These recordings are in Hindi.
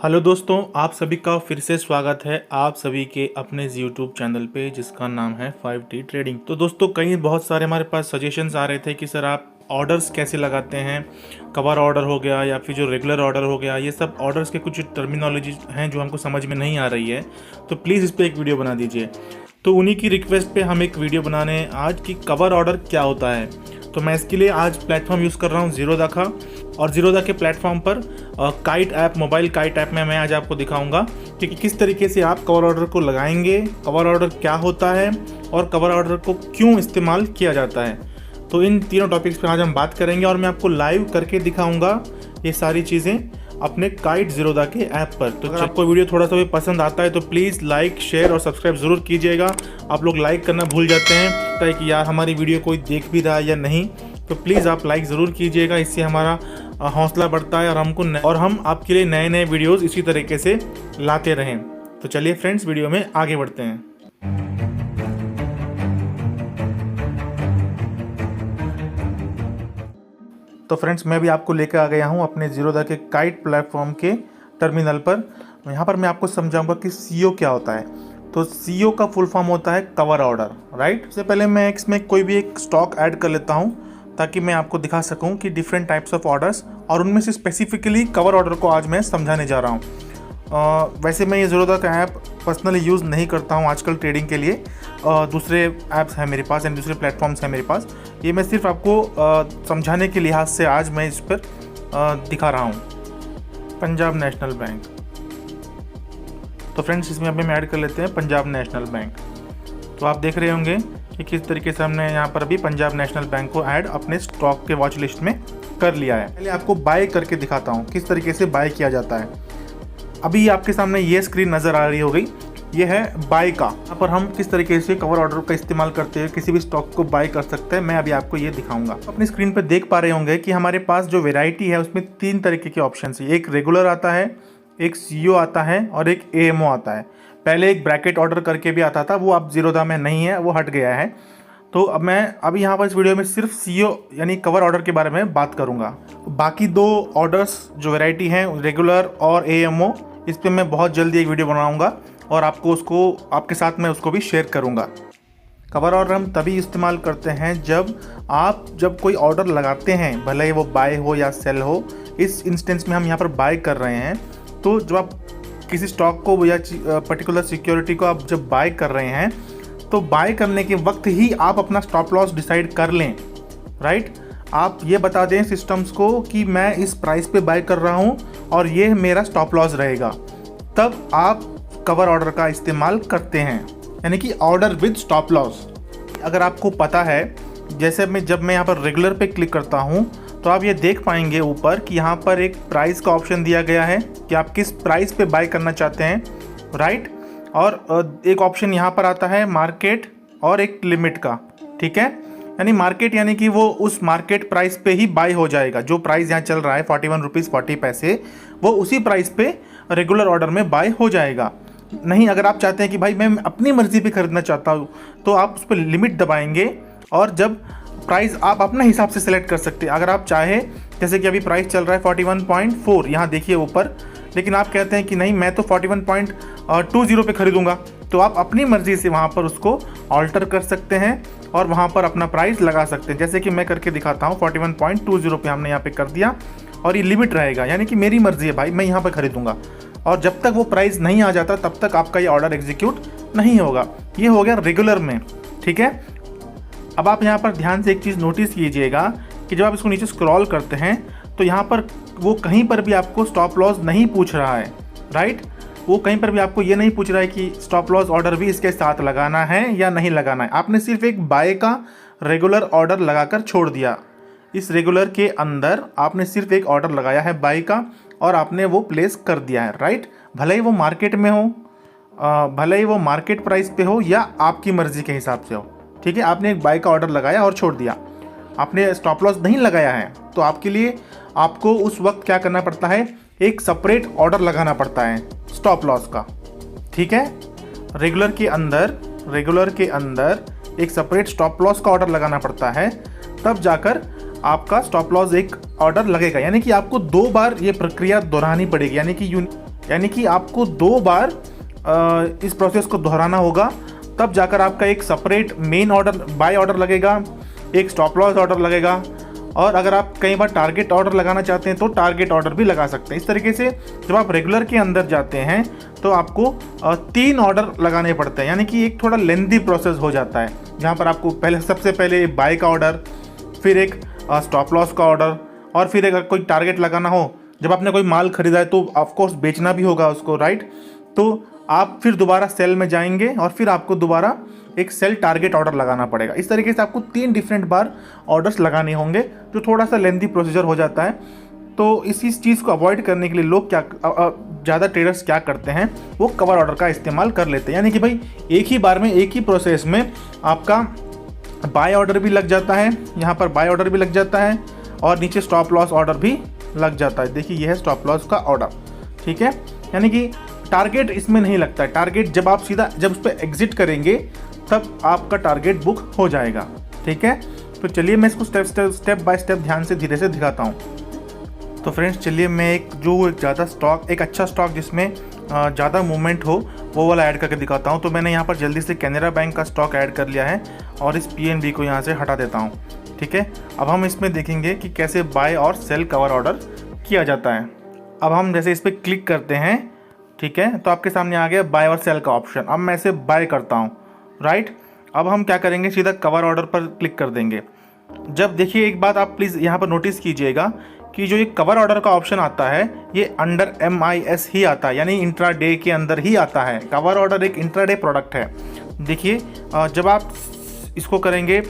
हेलो दोस्तों, आप सभी का फिर से स्वागत है आप सभी के अपने यूट्यूब चैनल पे जिसका नाम है 5T ट्रेडिंग। तो दोस्तों कई बहुत सारे हमारे पास सजेशंस आ रहे थे कि सर आप ऑर्डर्स कैसे लगाते हैं, कवर ऑर्डर हो गया या फिर जो रेगुलर ऑर्डर हो गया, ये सब ऑर्डर्स के कुछ टर्मिनोलॉजी हैं जो हमको समझ में नहीं आ रही है, तो प्लीज़ इस पर एक वीडियो बना दीजिए। तो उन्हीं की रिक्वेस्ट पे हम एक वीडियो बनाने आज की कवर ऑर्डर क्या होता है। तो मैं इसके लिए आज प्लेटफॉर्म यूज़ कर रहा हूँ ज़ीरोधा का, और ज़ीरोधा के प्लेटफॉर्म पर kite app, mobile kite app में मैं आज आपको दिखाऊंगा कि किस तरीके से आप कवर ऑर्डर को लगाएंगे, कवर ऑर्डर क्या होता है और कवर ऑर्डर को क्यों इस्तेमाल किया जाता है। तो इन तीनों टॉपिक्स पर आज हम बात करेंगे और मैं आपको लाइव करके दिखाऊंगा ये सारी चीज़ें अपने काइट ज़ीरोधा के ऐप पर। तो अगर आपको वीडियो थोड़ा सा भी पसंद आता है तो प्लीज़ लाइक, शेयर और सब्सक्राइब ज़रूर कीजिएगा। आप लोग लाइक करना भूल जाते हैं कि यार हमारी वीडियो कोई देख भी रहा है या नहीं, तो प्लीज़ आप लाइक ज़रूर कीजिएगा। इससे हमारा हौसला बढ़ता है और हम आपके लिए नए नए वीडियोज़ इसी तरीके से लाते रहें। तो चलिए फ्रेंड्स, वीडियो में आगे बढ़ते हैं। तो फ्रेंड्स, मैं भी आपको लेकर आ गया हूँ अपने ज़ीरोधा के काइट प्लेटफॉर्म के टर्मिनल पर। यहाँ पर मैं आपको समझाऊंगा कि सीओ क्या होता है। तो सीओ का फुल फॉर्म होता है कवर ऑर्डर, राइट। सबसे पहले मैं इसमें कोई भी एक स्टॉक ऐड कर लेता हूँ ताकि मैं आपको दिखा सकूँ कि डिफरेंट टाइप्स ऑफ ऑर्डर्स, और उनमें से स्पेसिफिकली कवर ऑर्डर को आज मैं समझाने जा रहा हूँ। वैसे मैं ये ज़ीरोधा का ऐप पर्सनली यूज़ नहीं करता हूँ आजकल ट्रेडिंग के लिए। दूसरे ऐप्स हैं मेरे पास एंड दूसरे प्लेटफॉर्म्स हैं मेरे पास। ये मैं सिर्फ आपको समझाने के लिहाज से आज मैं इस पर दिखा रहा हूँ। Punjab national bank. तो फ्रेंड्स, इसमें अभी हम ऐड कर लेते हैं पंजाब नेशनल बैंक। तो आप देख रहे होंगे कि किस तरीके से हमने यहाँ पर अभी पंजाब नेशनल बैंक को ऐड अपने स्टॉक के वॉच लिस्ट में कर लिया है। पहले आपको बाय करके दिखाता हूँ किस तरीके से बाय किया जाता है। अभी आपके सामने ये स्क्रीन नज़र आ रही होगी, ये है बाय का। यहाँ पर हम किस तरीके से कवर ऑर्डर का इस्तेमाल करते हैं किसी भी स्टॉक को बाय कर सकते हैं, मैं अभी आपको ये दिखाऊंगा। अपनी स्क्रीन पर देख पा रहे होंगे कि हमारे पास जो वेराइटी है उसमें 3 तरीके के ऑप्शन है। एक रेगुलर आता है, एक सीओ आता है और एक एएमओ आता है। पहले एक ब्रैकेट ऑर्डर करके भी आता था, वो अब ज़ीरोधा में नहीं है, वो हट गया है। तो अब मैं अभी यहाँ पर इस वीडियो में सिर्फ सीओ यानी कवर ऑर्डर के बारे में बात करूँगा। बाकी 2 ऑर्डर्स जो वैरायटी हैं रेगुलर और एएमओ, इस पर मैं बहुत जल्दी एक वीडियो बनाऊँगा और आपको आपके साथ मैं उसको भी शेयर करूँगा। कवर ऑर्डर हम तभी इस्तेमाल करते हैं जब कोई ऑर्डर लगाते हैं, भले ही वो बाय हो या सेल हो। इस इंस्टेंस में हम यहाँ पर बाय कर रहे हैं। तो जब आप किसी स्टॉक को या पर्टिकुलर सिक्योरिटी को आप जब बाय कर रहे हैं, तो बाय करने के वक्त ही आप अपना स्टॉप लॉस डिसाइड कर लें, राइट। आप ये बता दें सिस्टम्स को कि मैं इस प्राइस पे बाय कर रहा हूँ और ये मेरा स्टॉप लॉस रहेगा, तब आप कवर ऑर्डर का इस्तेमाल करते हैं, यानी कि ऑर्डर विद स्टॉप लॉस। अगर आपको पता है, जैसे जब मैं यहाँ पर रेगुलर पे क्लिक करता हूँ तो आप ये देख पाएंगे ऊपर कि यहाँ पर एक प्राइस का ऑप्शन दिया गया है कि आप किस प्राइस पे बाय करना चाहते हैं, राइट। और एक ऑप्शन यहाँ पर आता है मार्केट और एक लिमिट का, ठीक है। यानी मार्केट यानी कि वो उस मार्केट प्राइस पे ही बाय हो जाएगा। जो प्राइस यहाँ चल रहा है 41 रुपीज़ 40 पैसे, वो उसी प्राइस पे रेगुलर ऑर्डर में बाय हो जाएगा। नहीं, अगर आप चाहते हैं कि भाई मैं अपनी मर्ज़ी पे ख़रीदना चाहता हूँ, तो आप उस पर लिमिट दबाएंगे और जब प्राइस आप अपने हिसाब से सेलेक्ट कर सकते हैं। अगर आप चाहें, जैसे कि अभी प्राइस चल रहा है 41.4, यहाँ देखिए ऊपर, लेकिन आप कहते हैं कि नहीं मैं तो 41.20 पे खरीदूंगा, तो आप अपनी मर्ज़ी से वहाँ पर उसको ऑल्टर कर सकते हैं और वहाँ पर अपना प्राइस लगा सकते हैं। जैसे कि मैं करके दिखाता हूँ, 41.20 पे हमने यहाँ पे कर दिया और ये लिमिट रहेगा, यानी कि मेरी मर्ज़ी है भाई, मैं यहाँ पर खरीदूंगा। और जब तक वो प्राइस नहीं आ जाता तब तक आपका ये ऑर्डर एग्जीक्यूट नहीं होगा। ये हो गया रेगुलर में, ठीक है। अब आप यहाँ पर ध्यान से एक चीज़ नोटिस कीजिएगा कि जब आप इसको नीचे स्क्रॉल करते हैं तो यहाँ पर वो कहीं पर भी आपको स्टॉप लॉस नहीं पूछ रहा है, राइट। वो कहीं पर भी आपको ये नहीं पूछ रहा है कि स्टॉप लॉस ऑर्डर भी इसके साथ लगाना है या नहीं लगाना है। आपने सिर्फ एक बाय का रेगुलर ऑर्डर लगाकर छोड़ दिया। इस रेगुलर के अंदर आपने सिर्फ एक ऑर्डर लगाया है बाय का और आपने वो प्लेस कर दिया है, राइट। भले ही वो मार्केट में हो, भले ही वो मार्केट प्राइस पे हो या आपकी मर्ज़ी के हिसाब से हो, ठीक है। आपने एक बाय का ऑर्डर लगाया और छोड़ दिया, आपने स्टॉप लॉस नहीं लगाया है, तो आपके लिए आपको उस वक्त क्या करना पड़ता है, एक सेपरेट ऑर्डर लगाना पड़ता है स्टॉप लॉस का, ठीक है। रेगुलर के अंदर एक सेपरेट स्टॉप लॉस का ऑर्डर लगाना पड़ता है, तब जाकर आपका स्टॉप लॉस एक ऑर्डर लगेगा। यानी कि आपको 2 बार ये प्रक्रिया दोहरानी पड़ेगी। यानी कि यानी कि आपको 2 बार इस प्रोसेस को दोहराना होगा, तब जाकर आपका एक separate main order by order लगेगा, एक स्टॉप लॉस ऑर्डर लगेगा, और अगर आप कई बार टारगेट ऑर्डर लगाना चाहते हैं तो टारगेट ऑर्डर भी लगा सकते हैं। इस तरीके से जब आप रेगुलर के अंदर जाते हैं तो आपको 3 ऑर्डर लगाने पड़ते हैं, यानी कि एक थोड़ा लेंदी प्रोसेस हो जाता है, जहाँ पर आपको सबसे पहले बाय का ऑर्डर, फिर एक स्टॉप लॉस का ऑर्डर, और फिर अगर कोई टारगेट लगाना हो, जब आपने कोई माल खरीदा है तो ऑफकोर्स बेचना भी होगा उसको, राइट। तो आप फिर दोबारा सेल में जाएंगे और फिर आपको दोबारा एक सेल टारगेट ऑर्डर लगाना पड़ेगा। इस तरीके से आपको 3 डिफरेंट बार ऑर्डर्स लगाने होंगे, जो थोड़ा सा लेंथी प्रोसीजर हो जाता है। तो इसी चीज़ को अवॉइड करने के लिए लोग ज़्यादा ट्रेडर्स क्या करते हैं, वो कवर ऑर्डर का इस्तेमाल कर लेते हैं, यानी कि भाई एक ही बार में एक ही प्रोसेस में आपका बाय ऑर्डर भी लग जाता है, यहाँ पर बाय ऑर्डर भी लग जाता है, और नीचे स्टॉप लॉस ऑर्डर भी लग जाता है। देखिए ये है स्टॉप लॉस का ऑर्डर, ठीक है। यानी कि टारगेट इसमें नहीं लगता है, टारगेट जब आप सीधा जब उस पर एग्जिट करेंगे तब आपका टारगेट बुक हो जाएगा, ठीक है। तो चलिए मैं इसको स्टेप बाय स्टेप ध्यान से धीरे से दिखाता हूँ। तो फ्रेंड्स चलिए मैं एक अच्छा स्टॉक जिसमें ज़्यादा मूवमेंट हो वो वाला ऐड करके दिखाता हूँ। तो मैंने यहाँ पर जल्दी से कैनरा बैंक का स्टॉक ऐड कर लिया है और इस PNB को यहाँ से हटा देता हूँ, ठीक है। अब हम इसमें देखेंगे कि कैसे बाय और सेल कवर ऑर्डर किया जाता है। अब हम जैसे इस पर क्लिक करते हैं, ठीक है, तो आपके सामने आ गया बाय और सेल का ऑप्शन। अब मैं इसे बाय करता हूँ, राइट। अब हम क्या करेंगे, सीधा कवर ऑर्डर पर क्लिक कर देंगे। जब देखिए एक बात आप प्लीज़ यहाँ पर नोटिस कीजिएगा कि जो ये कवर ऑर्डर का ऑप्शन आता है ये अंडर MIS ही आता है, यानी इंट्राडे के अंदर ही आता है। कवर ऑर्डर एक इंट्राडे प्रोडक्ट है। देखिए जब आप इसको करेंगे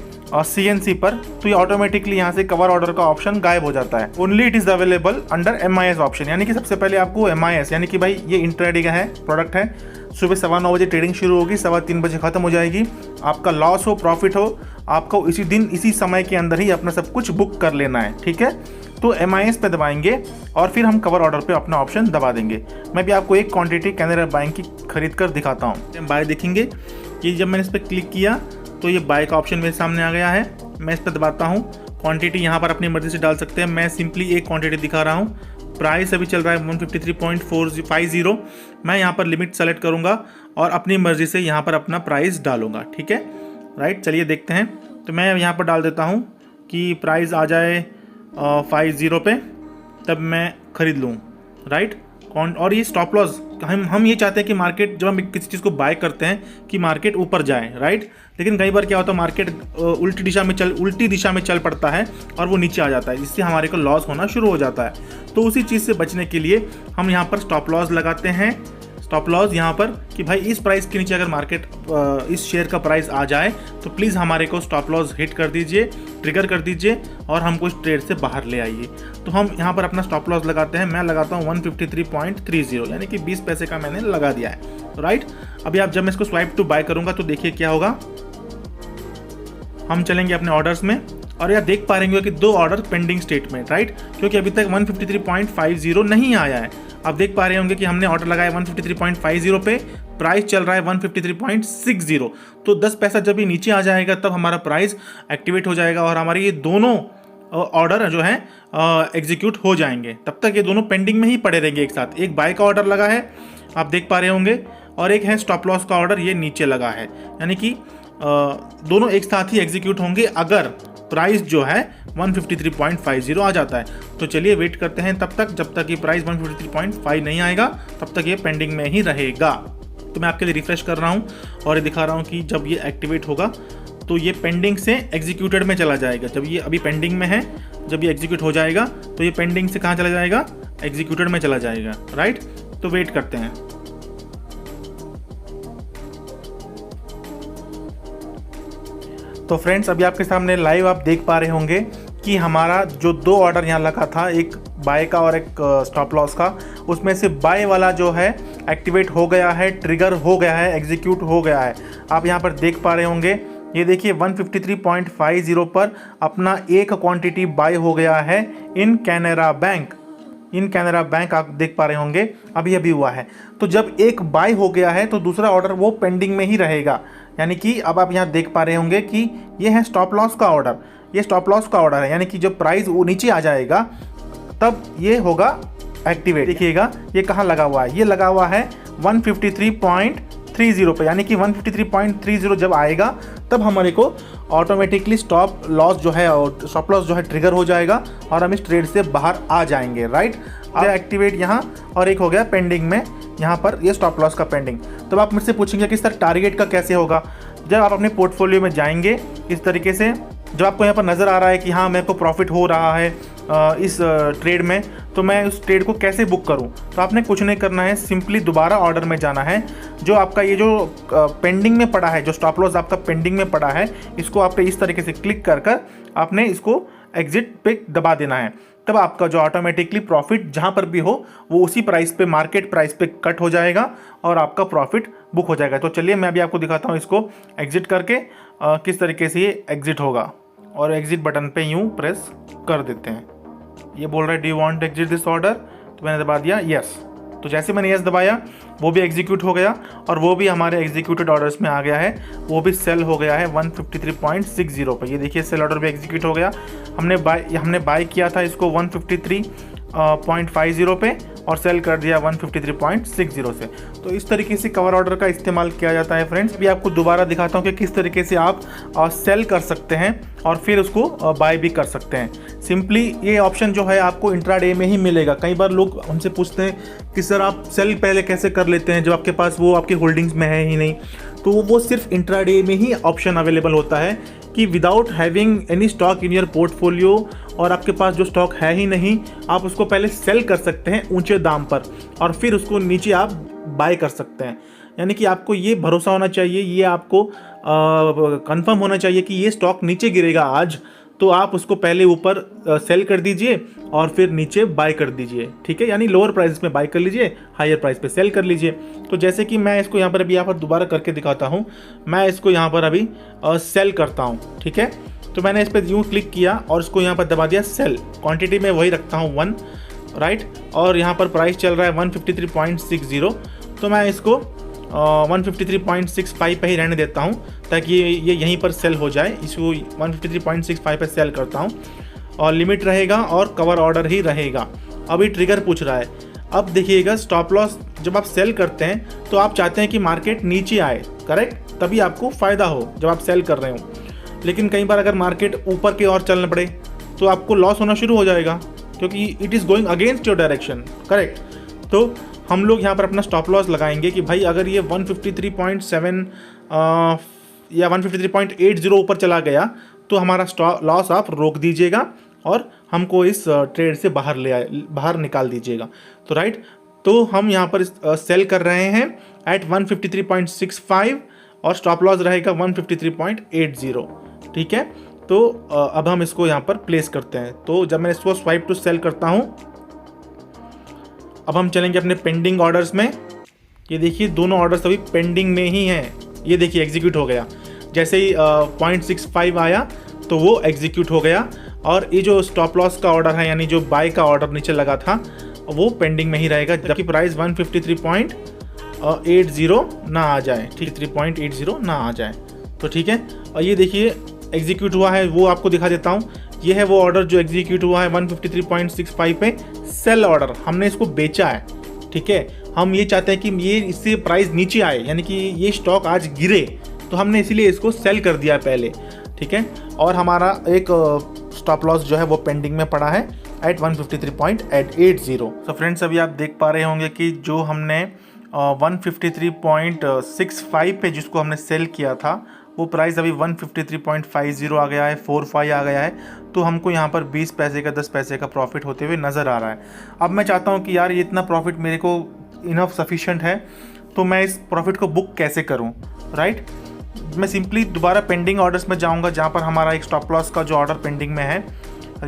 CNC पर तो ये ऑटोमेटिकली यहाँ से कवर ऑर्डर का ऑप्शन गायब हो जाता है। Only it is available under MIS option, यानी कि सबसे पहले आपको MIS, यानी कि भाई ये इंट्राडे का है प्रोडक्ट है। सुबह 9:15 बजे ट्रेडिंग शुरू होगी, 3:15 बजे ख़त्म हो जाएगी। आपका लॉस हो प्रॉफिट हो, आपको इसी दिन इसी समय के अंदर ही अपना सब कुछ बुक कर लेना है, ठीक है। तो MIS पे दबाएंगे और फिर हम कवर ऑर्डर पे अपना ऑप्शन दबा देंगे। मैं भी आपको एक क्वांटिटी कैनरा बैंक की खरीद कर दिखाता हूँ। बाय देखेंगे कि जब मैंने इस पर क्लिक किया तो ये बाय का ऑप्शन मेरे सामने आ गया है। मैं इस पर दबाता हूँ। क्वांटिटी यहाँ पर अपनी मर्जी से डाल सकते हैं। मैं सिंपली एक क्वांटिटी दिखा रहा हूँ। प्राइस अभी चल रहा है 153.450। मैं यहाँ पर लिमिट सेलेक्ट करूँगा और अपनी मर्जी से यहाँ पर अपना प्राइस डालूँगा, ठीक है, राइट। चलिए देखते हैं। तो मैं यहाँ पर डाल देता हूँ कि प्राइस आ जाए 50 पे, तब मैं ख़रीद लूँ, राइट। और ये स्टॉप लॉस हम ये चाहते हैं कि मार्केट, जब हम किसी चीज़ को बाय करते हैं कि मार्केट ऊपर जाए, राइट। लेकिन कई बार क्या होता है, मार्केट उल्टी दिशा में चल पड़ता है और वो नीचे आ जाता है, जिससे हमारे को लॉस होना शुरू हो जाता है। तो उसी चीज़ से बचने के लिए हम यहाँ पर स्टॉप लॉस लगाते हैं। स्टॉप लॉस यहाँ पर कि भाई इस प्राइस के नीचे अगर मार्केट इस शेयर का प्राइस आ जाए तो प्लीज़ हमारे को स्टॉप लॉस हिट कर दीजिए, ट्रिगर कर दीजिए और हमको इस ट्रेड से बाहर ले आइए। तो हम यहाँ पर अपना स्टॉप लॉस लगाते हैं। मैं लगाता हूँ 153.30, यानी कि 20 पैसे का मैंने लगा दिया है, राइट। अभी आप जब मैं इसको स्वाइप टू बाय करूँगा तो देखिए क्या होगा। हम चलेंगे अपने ऑर्डर्स में और यह देख पा रहे होंगे कि 2 ऑर्डर पेंडिंग स्टेट में, राइट, क्योंकि अभी तक 153.50 नहीं आया है। आप देख पा रहे होंगे कि हमने ऑर्डर लगाया 153.50 पे, प्राइस चल रहा है 153.60। तो 10 पैसा जब ये नीचे आ जाएगा तब हमारा प्राइस एक्टिवेट हो जाएगा और हमारे ये दोनों ऑर्डर जो है एग्जीक्यूट हो जाएंगे। तब तक ये दोनों पेंडिंग में ही पड़े रहेंगे एक साथ। एक बाय का ऑर्डर लगा है, आप देख पा रहे होंगे, और एक है स्टॉप लॉस का ऑर्डर, ये नीचे लगा है। यानी कि दोनों एक साथ ही एग्जीक्यूट होंगे अगर प्राइस जो है 153.50 आ जाता है। तो चलिए वेट करते हैं तब तक, जब तक ये प्राइस 153.5 नहीं आएगा तब तक ये पेंडिंग में ही रहेगा। तो मैं आपके लिए रिफ्रेश कर रहा हूँ और ये दिखा रहा हूँ कि जब ये एक्टिवेट होगा तो ये पेंडिंग से एग्जीक्यूटेड में चला जाएगा। जब ये अभी पेंडिंग में है, जब ये एग्जीक्यूट हो जाएगा तो ये पेंडिंग से कहाँ चला जाएगा, एग्जीक्यूटेड में चला जाएगा, राइट। तो वेट करते हैं। तो फ्रेंड्स अभी आपके सामने लाइव आप देख पा रहे होंगे कि हमारा जो 2 ऑर्डर यहाँ लगा था, एक बाय का और एक स्टॉप लॉस का, उसमें से बाय वाला जो है एक्टिवेट हो गया है, ट्रिगर हो गया है, एग्जीक्यूट हो गया है। आप यहाँ पर देख पा रहे होंगे, ये देखिए 153.50 पर अपना एक क्वांटिटी बाय हो गया है इन कैनरा बैंक। आप देख पा रहे होंगे अभी हुआ है। तो जब एक बाय हो गया है तो दूसरा ऑर्डर वो पेंडिंग में ही रहेगा। यानी कि अब आप यहाँ देख पा रहे होंगे कि ये है स्टॉप लॉस का ऑर्डर, ये स्टॉप लॉस का ऑर्डर है। यानी कि जब प्राइस वो नीचे आ जाएगा तब ये होगा एक्टिवेट, देखिएगा ये कहाँ लगा हुआ है, ये लगा हुआ है 153.30 पे, यानी कि 153.30 जब आएगा तब हमारे को ऑटोमेटिकली स्टॉप लॉस जो है स्टॉप लॉस जो है ट्रिगर हो जाएगा और हम इस ट्रेड से बाहर आ जाएंगे, राइट। अब एक्टिवेट यहाँ और एक हो गया पेंडिंग में, यहाँ पर ये स्टॉप लॉस का पेंडिंग। तो आप मुझसे पूछेंगे कि सर टारगेट का कैसे होगा। जब आप अपने पोर्टफोलियो में जाएंगे इस तरीके से, जब आपको यहाँ पर नज़र आ रहा है कि हाँ मेरे को प्रॉफिट हो रहा है इस ट्रेड में, तो मैं उस ट्रेड को कैसे बुक करूं। तो आपने कुछ नहीं करना है, सिंपली दोबारा ऑर्डर में जाना है। जो आपका ये जो पेंडिंग में पड़ा है, जो स्टॉप लॉस आपका पेंडिंग में पड़ा है, इसको आपने इस तरीके से क्लिक कर आपने इसको एग्जिट पे दबा देना है। तब आपका जो ऑटोमेटिकली प्रॉफिट जहाँ पर भी हो वो उसी प्राइस पे, मार्केट प्राइस पे कट हो जाएगा और आपका प्रॉफिट बुक हो जाएगा। तो चलिए मैं अभी आपको दिखाता हूँ इसको एग्जिट करके किस तरीके से ये एग्जिट होगा। और एग्जिट बटन पे यूँ प्रेस कर देते हैं। ये बोल रहा है do you want to exit this order, तो मैंने दबा दिया यस। तो जैसे मैंने यस दबाया वो भी एग्जीक्यूट हो गया और वो भी हमारे एग्जीक्यूटेड ऑर्डर्स में आ गया है, वो भी सेल हो गया है 153.60 पे। ये देखिए सेल ऑर्डर भी एग्जीक्यूट हो गया। हमने बाय किया था इसको 153.50 पे और सेल कर दिया 153.60 से। तो इस तरीके से कवर ऑर्डर का इस्तेमाल किया जाता है फ्रेंड्स। अभी आपको दोबारा दिखाता हूँ कि किस तरीके से आप सेल कर सकते हैं और फिर उसको बाय भी कर सकते हैं। सिंपली ये ऑप्शन जो है आपको इंट्राडे में ही मिलेगा। कई बार लोग हमसे पूछते हैं कि सर आप सेल पहले कैसे कर लेते हैं जब आपके पास वो आपके होल्डिंग्स में है ही नहीं। तो वो सिर्फ इंट्राडे में ही ऑप्शन अवेलेबल होता है कि without having any stock in your portfolio, और आपके पास जो स्टॉक है ही नहीं, आप उसको पहले सेल कर सकते हैं ऊंचे दाम पर और फिर उसको नीचे आप बाय कर सकते हैं। यानी कि आपको ये भरोसा होना चाहिए, ये आपको कंफर्म होना चाहिए कि ये स्टॉक नीचे गिरेगा आज, तो आप उसको पहले ऊपर सेल कर दीजिए और फिर नीचे बाय कर दीजिए, ठीक है। यानी लोअर प्राइस में बाय कर लीजिए, हायर प्राइस पे सेल कर लीजिए। तो जैसे कि मैं इसको यहाँ पर अभी यहाँ पर दोबारा करके दिखाता हूँ। मैं इसको यहाँ पर अभी सेल करता हूँ, ठीक है। तो मैंने इस पर यूँ क्लिक किया और इसको यहाँ पर दबा दिया सेल। क्वांटिटी में वही रखता हूँ 1, राइट। और यहाँ पर प्राइस चल रहा है 153.60, तो मैं इसको 153.65 पे ही रहने देता हूँ ताकि ये यहीं पर सेल हो जाए। इसको 153.65 पे सेल करता हूँ और लिमिट रहेगा और कवर ऑर्डर ही रहेगा। अभी ट्रिगर पूछ रहा है। अब देखिएगा स्टॉप लॉस जब आप सेल करते हैं तो आप चाहते हैं कि मार्केट नीचे आए, करेक्ट, तभी आपको फ़ायदा हो जब आप सेल कर रहे हो। लेकिन कई बार अगर मार्केट ऊपर की ओर चलने पड़े तो आपको लॉस होना शुरू हो जाएगा क्योंकि it is going against your direction, correct. तो हम लोग यहाँ पर अपना स्टॉप लॉस लगाएंगे कि भाई अगर ये 153.7 या 153.80 ऊपर चला गया तो हमारा स्टॉप लॉस आप रोक दीजिएगा और हमको इस ट्रेड से बाहर निकाल दीजिएगा। तो राइट, तो हम यहाँ पर सेल कर रहे हैं एट 153.65 और स्टॉप लॉस रहेगा 153.80, ठीक है। तो अब हम इसको यहाँ पर प्लेस करते हैं। तो जब मैं इसको स्वाइप टू सेल करता हूँ, अब हम चलेंगे अपने पेंडिंग ऑर्डर्स में। ये देखिए दोनों ऑर्डर्स अभी पेंडिंग में ही हैं। ये देखिए एग्जीक्यूट हो गया, जैसे ही 0.65 आया तो वो एग्जीक्यूट हो गया। और ये जो स्टॉप लॉस का ऑर्डर है यानी जो बाय का ऑर्डर नीचे लगा था वो पेंडिंग में ही रहेगा जबकि प्राइस 153.80 ना आ जाए, ठीक, 3.80 ना आ जाए, तो ठीक है। और ये देखिए एग्जीक्यूट हुआ है, वो आपको दिखा देता हूँ। ये है वो ऑर्डर जो एग्जीक्यूट हुआ है 153.65 पे, सेल ऑर्डर, हमने इसको बेचा है, ठीक है। हम ये चाहते हैं कि ये इससे प्राइस नीचे आए, यानी कि ये स्टॉक आज गिरे, तो हमने इसीलिए इसको सेल कर दिया पहले, ठीक है। और हमारा एक स्टॉप लॉस जो है वो पेंडिंग में पड़ा है एट 153.80। तो फ्रेंड्स अभी आप देख पा रहे होंगे कि जो हमने 153.65 पे जिसको हमने सेल किया था वो प्राइस अभी 153.50 आ गया है, 45 आ गया है। तो हमको यहाँ पर 20 पैसे का 10 पैसे का प्रॉफिट होते हुए नज़र आ रहा है। अब मैं चाहता हूँ कि यार ये इतना प्रॉफिट मेरे को इनफ सफिशिएंट है, तो मैं इस प्रॉफिट को बुक कैसे करूँ, राइट। मैं सिंपली दोबारा पेंडिंग ऑर्डर्स में जाऊँगा जहाँ पर हमारा एक स्टॉप लॉस का जो ऑर्डर पेंडिंग में है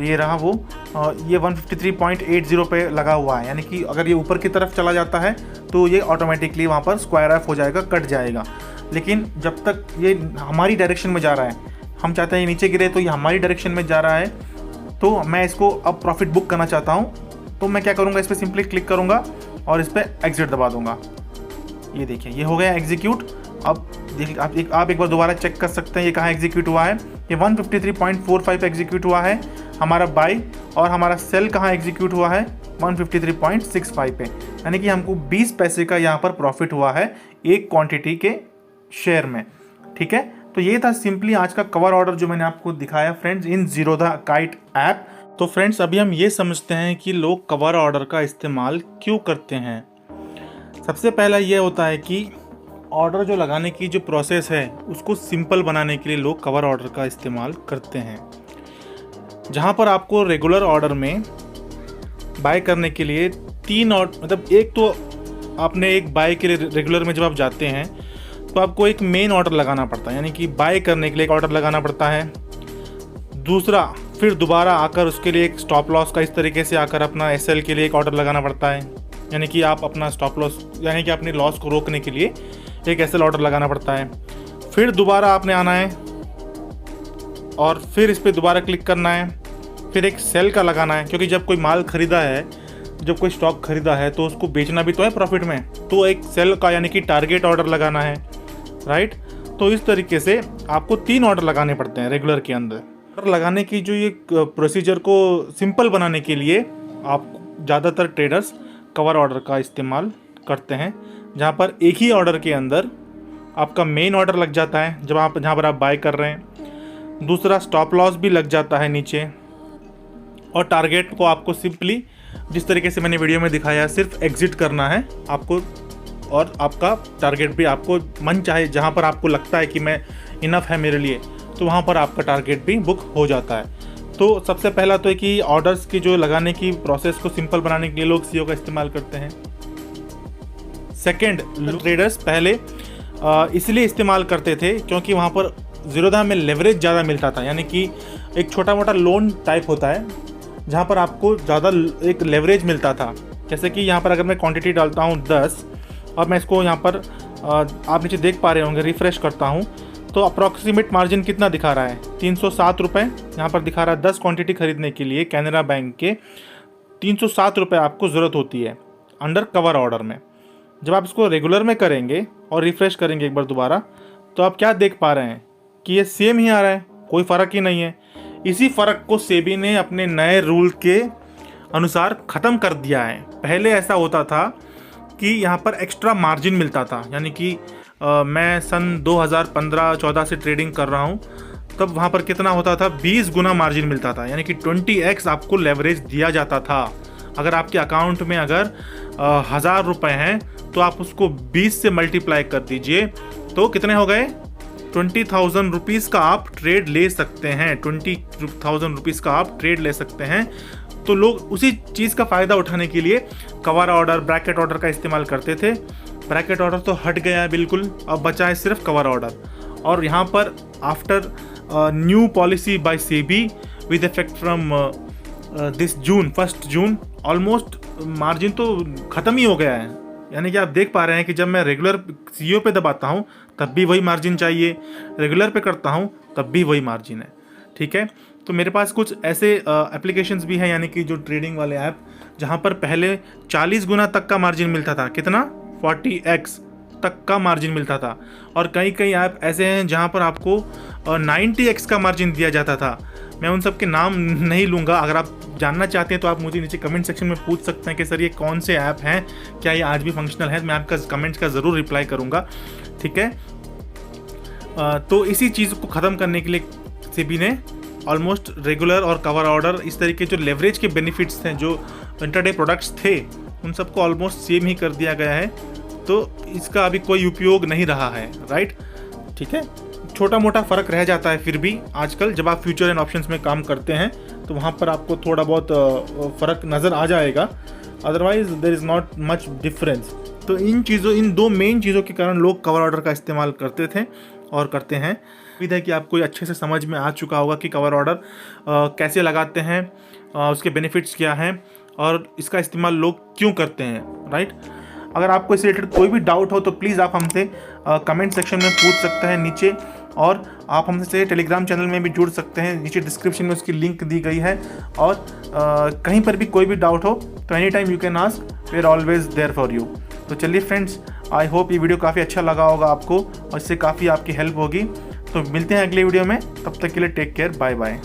ये रहा, वो ये 153.80 पे लगा हुआ है। यानी कि अगर ये ऊपर की तरफ चला जाता है तो ये ऑटोमेटिकली वहाँ पर स्क्वायर ऑफ हो जाएगा, कट जाएगा। लेकिन जब तक ये हमारी डायरेक्शन में जा रहा है, हम चाहते हैं ये नीचे गिरे, तो ये हमारी डायरेक्शन में जा रहा है, तो मैं इसको अब प्रॉफिट बुक करना चाहता हूँ। तो मैं क्या करूँगा, इस पर सिंपली क्लिक करूँगा और इस पर एग्जिट दबा दूँगा। ये देखिए ये हो गया एग्जीक्यूट। अब देखिए आप एक बार दोबारा चेक कर सकते हैं ये कहाँ एग्जीक्यूट हुआ है। ये 153.45 एग्जीक्यूट हुआ है हमारा बाय, और हमारा सेल कहाँ एग्जीक्यूट हुआ है, 153.65 पे, यानी कि हमको 20 पैसे का यहाँ पर प्रॉफिट हुआ है एक क्वांटिटी के शेयर में। ठीक है, तो ये था सिंपली आज का कवर ऑर्डर जो मैंने आपको दिखाया फ्रेंड्स इन ज़ीरोधा काइट ऐप। तो फ्रेंड्स अभी हम ये समझते हैं कि लोग कवर ऑर्डर का इस्तेमाल क्यों करते हैं। सबसे पहला ये होता है कि ऑर्डर जो लगाने की जो प्रोसेस है उसको सिंपल बनाने के लिए लोग कवर ऑर्डर का इस्तेमाल करते हैं। जहाँ पर आपको रेगुलर ऑर्डर में बाय करने के लिए मतलब एक तो आपने एक बाय के लिए रेगुलर में जब आप जाते हैं तो आपको एक मेन ऑर्डर लगाना पड़ता है, यानी कि बाय करने के लिए एक ऑर्डर लगाना पड़ता है। दूसरा फिर दोबारा आकर उसके लिए एक स्टॉप लॉस का इस तरीके से आकर अपना एसएल के लिए एक ऑर्डर लगाना पड़ता है, यानी कि आप अपना स्टॉप लॉस यानी कि अपने लॉस को रोकने के लिए एक एसएल ऑर्डर लगाना पड़ता है। फिर दोबारा आपने आना है और फिर इस पर दोबारा क्लिक करना है, फिर एक सेल का लगाना है, क्योंकि जब कोई माल खरीदा है, जब कोई स्टॉक खरीदा है तो उसको बेचना भी तो है प्रॉफिट में, तो एक सेल का यानी कि टारगेट ऑर्डर लगाना है, राइट। तो इस तरीके से आपको 3 ऑर्डर लगाने पड़ते हैं रेगुलर के अंदर। ऑर्डर लगाने की जो ये प्रोसीजर को सिंपल बनाने के लिए आप ज़्यादातर ट्रेडर्स कवर ऑर्डर का इस्तेमाल करते हैं, जहाँ पर एक ही ऑर्डर के अंदर आपका मेन ऑर्डर लग जाता है जहाँ पर आप बाय कर रहे हैं, दूसरा स्टॉप लॉस भी लग जाता है नीचे, और टारगेट को आपको सिंपली जिस तरीके से मैंने वीडियो में दिखाया सिर्फ एग्जिट करना है आपको, और आपका टारगेट भी आपको मन चाहे जहाँ पर आपको लगता है कि मैं इनफ है मेरे लिए, तो वहाँ पर आपका टारगेट भी बुक हो जाता है। तो सबसे पहला तो है कि ऑर्डर्स की जो लगाने की प्रोसेस को सिंपल बनाने के लिए लोग सीओ का इस्तेमाल करते हैं। सेकंड, ट्रेडर्स पहले इसलिए इस्तेमाल करते थे क्योंकि वहाँ पर ज़ीरोधा में लेवरेज ज़्यादा मिलता था, यानी कि एक छोटा मोटा लोन टाइप होता है जहाँ पर आपको ज़्यादा एक लेवरेज मिलता था। जैसे कि यहाँ पर अगर मैं क्वांटिटी डालता हूँ 10 और मैं इसको यहाँ पर आप नीचे देख पा रहे होंगे, रिफ़्रेश करता हूँ तो अप्रॉक्सीमेट मार्जिन कितना दिखा रहा है, 307 रुपये यहाँ पर दिखा रहा है। 10 क्वांटिटी खरीदने के लिए कैनरा बैंक के 307 रुपये आपको ज़रूरत होती है अंडर कवर ऑर्डर में। जब आप इसको रेगुलर में करेंगे और रिफ़्रेश करेंगे एक बार दोबारा, तो आप क्या देख पा रहे हैं कि ये सेम ही आ रहा है, कोई फ़र्क ही नहीं है। इसी फ़र्क को सेबी ने अपने नए रूल के अनुसार ख़त्म कर दिया है। पहले ऐसा होता था कि यहाँ पर एक्स्ट्रा मार्जिन मिलता था, यानी कि मैं सन 2015-14 से ट्रेडिंग कर रहा हूँ, तब वहाँ पर कितना होता था, 20 गुना मार्जिन मिलता था, यानी कि 20x आपको लेवरेज दिया जाता था। अगर आपके अकाउंट में अगर 1000 रुपये हैं तो आप उसको 20 से मल्टीप्लाई कर दीजिए तो कितने हो गए, 20,000 रुपीज़ का आप ट्रेड ले सकते हैं। 20,000 रुपीज़ का आप ट्रेड ले सकते हैं। तो लोग उसी चीज़ का फ़ायदा उठाने के लिए कवर ऑर्डर, ब्रैकेट ऑर्डर का इस्तेमाल करते थे। ब्रैकेट ऑर्डर तो हट गया है बिल्कुल, अब बचा है सिर्फ कवर ऑर्डर। और यहाँ पर after new policy by SEBI with effect from this June 1 June almost margin तो ख़त्म ही हो गया है। यानी कि आप देख पा रहे हैं कि जब मैं रेगुलर सीओ पे दबाता हूँ तब भी वही मार्जिन चाहिए, रेगुलर पे करता हूँ तब भी वही मार्जिन है। ठीक है, तो मेरे पास कुछ ऐसे एप्लीकेशंस भी हैं, यानी कि जो ट्रेडिंग वाले ऐप, जहाँ पर पहले 40 गुना तक का मार्जिन मिलता था, कितना 40x तक का मार्जिन मिलता था। और कई ऐप ऐसे हैं जहाँ पर आपको 90x का मार्जिन दिया जाता था। मैं उन सब के नाम नहीं लूँगा, अगर आप जानना चाहते हैं तो आप मुझे नीचे कमेंट सेक्शन में पूछ सकते हैं कि सर ये कौन से ऐप हैं, क्या ये आज भी फंक्शनल है। मैं आपका कमेंट्स का ज़रूर रिप्लाई करूँगा। ठीक है, तो इसी चीज़ को ख़त्म करने के लिए सेबी ने ऑलमोस्ट रेगुलर और कवर ऑर्डर, इस तरीके जो लेवरेज के बेनिफिट्स हैं, जो इंटरडे प्रोडक्ट्स थे, उन सबको ऑलमोस्ट सेम ही कर दिया गया है। तो इसका अभी कोई उपयोग नहीं रहा है, राइट। ठीक है, छोटा मोटा फ़र्क रह जाता है फिर भी आजकल जब आप फ्यूचर एंड ऑप्शंस में काम करते हैं तो वहाँ पर आपको थोड़ा बहुत फ़र्क नज़र आ जाएगा, otherwise there is not much difference. तो इन दो मेन चीज़ों के कारण लोग कवर ऑर्डर का इस्तेमाल करते थे और करते हैं। उम्मीद है कि आपको अच्छे से समझ में आ चुका होगा कि कवर ऑर्डर कैसे लगाते हैं, उसके बेनिफिट्स क्या हैं और इसका इस्तेमाल लोग क्यों करते हैं, राइट। अगर आपको इससे रिलेटेड कोई भी डाउट हो तो प्लीज़ आप हमसे कमेंट सेक्शन में पूछ सकते हैं नीचे, और आप हमसे टेलीग्राम चैनल में भी जुड़ सकते हैं, नीचे डिस्क्रिप्शन में उसकी लिंक दी गई है। और कहीं पर भी कोई भी डाउट हो तो any time you can ask, we are always there for you. तो चलिए फ्रेंड्स, आई होप ये वीडियो काफ़ी अच्छा लगा होगा आपको और इससे काफ़ी आपकी हेल्प होगी। तो मिलते हैं अगले वीडियो में, तब तक के लिए टेक केयर, बाय बाय।